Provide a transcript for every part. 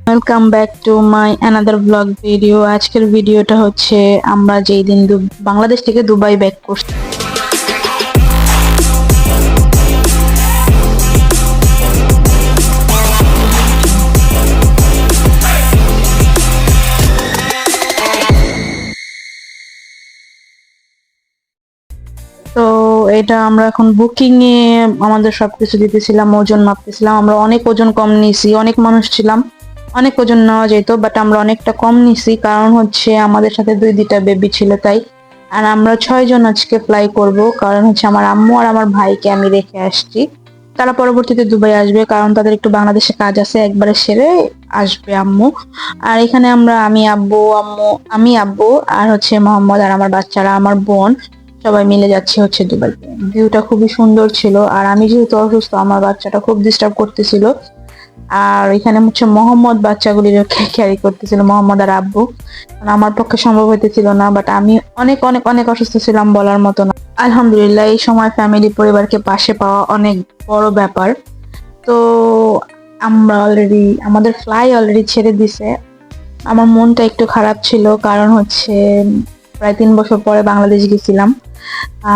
Welcome back to my another blog video. আজকের ভিডিওটা হচ্ছে আমরা যেই দিন বাংলাদেশ থেকে দুবাই ব্যাক করছি। তো এটা আমরা এখন বুকিং এ আমাদের সবকিছু দিতেছিলাম, ওজন মাপতেছিলাম। আমরা অনেক ওজন কম নিছি, অনেক মানুষ ছিলাম, অনেক ওজন নেওয়া যেত, বাট আমরা অনেকটা কম নিছি, কারণ হচ্ছে আমাদের সাথে দুইটা বেবি ছিল তাই। আর আমরা 6 জন আজকে ফ্লাই করব, কারণ হচ্ছে আমার আম্মু আর আমার ভাইকে আমি রেখে আসছি। তারা পরবর্তীতে দুবাই আসবে, কারণ তাদের একটু বাংলাদেশে কাজ আছে, একবারে সেরে আসবে আম্মু। আর এখানে আমি আব্বু আর হচ্ছে মোহাম্মদ আর আমার বাচ্চারা, আমার বোন, সবাই মিলে যাচ্ছে হচ্ছে দুবাইতে। ভিউটা খুবই সুন্দর ছিল। আর আমি যেহেতু অসুস্থ, আমার বাচ্চাটা খুব ডিস্টার্ব করতেছিল। আর এখানে হচ্ছে মোহাম্মদ বাচ্চাগুলির ক্যারি করতেছিল, মোহাম্মদ আর আব্বু। কারণ আমার পক্ষে সম্ভব হইতেছিল না, বাট আমি অনেক অনেক অনেক অসুস্থ ছিলাম, বলার মতো না। আলহামদুলিল্লাহ, এই সময় ফ্যামিলি পরিবারকে পাশে পাওয়া অনেক বড় ব্যাপার। তো আমাদের ফ্লাই অলরেডি ছেড়ে দিছে। আমার মনটা একটু খারাপ ছিল, কারণ হচ্ছে প্রায় 3 বছর পরে বাংলাদেশ গেছিলাম।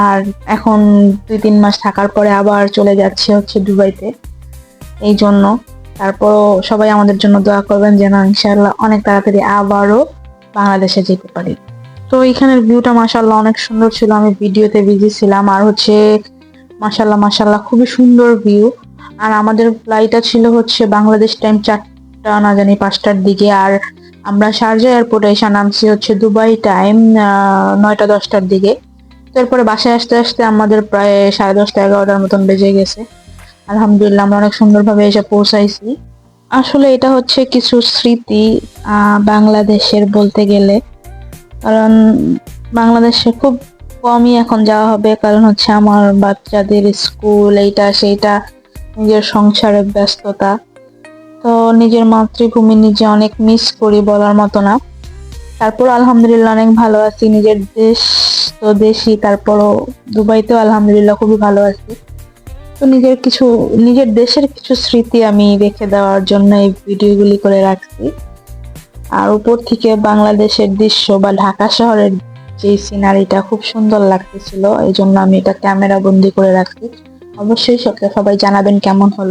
আর এখন 2-3 মাস থাকার পরে আবার চলে যাচ্ছে হচ্ছে দুবাইতে। এই জন্য তারপরও সবাই আমাদের জন্য দোয়া করবেন, যেন ইনশাআল্লাহ অনেক তাড়াতাড়ি আবারও বাংলাদেশে যেতে পারি। তো এখানের ভিউটা মাশাআল্লাহ অনেক সুন্দর ছিল, আমি ভিডিওতে বিজি ছিলাম। আর হচ্ছে মাশাআল্লাহ মাশাআল্লাহ খুবই সুন্দর ভিউ। আর আমাদের ফ্লাইটটা ছিল হচ্ছে বাংলাদেশ টাইম 4টা না জানি 5টার দিকে। আর আমরা শারজা এয়ারপোর্টে এসে নামছি হচ্ছে দুবাই টাইম 9টা 10টার দিকে। তারপরে বাসায় আসতে আসতে আমাদের প্রায় 10:30 11টার মতন বেজে গেছে। আলহামদুলিল্লাহ, আমরা অনেক সুন্দরভাবে এসে পৌঁছাইছি। আসলে এটা হচ্ছে কিছু স্মৃতি বাংলাদেশের বলতে গেলে, কারণ বাংলাদেশে খুব কমই এখন যাওয়া হবে, কারণ হচ্ছে আমার বাচ্চাদের স্কুল, এইটা সেইটা, নিজের সংসারের ব্যস্ততা। তো নিজের মাতৃভূমি নিজে অনেক মিস করি, বলার মতো না। তারপর আলহামদুলিল্লাহ অনেক ভালো আছি। নিজের দেশ তো দেশই, তারপরও দুবাইতেও আলহামদুলিল্লাহ খুবই ভালো আছি। তো নিজের দেশের কিছু স্মৃতি আমি রেখে দেওয়ার জন্য এই ভিডিওগুলি করে রাখছি। আর উপর থেকে বাংলাদেশের দৃশ্য বা ঢাকা শহরের যে সিনারিটা খুব সুন্দর লাগতেছিল, এই জন্য আমি এটা ক্যামেরা বন্দি করে রাখছি। অবশ্যই সবাই জানাবেন কেমন হলো।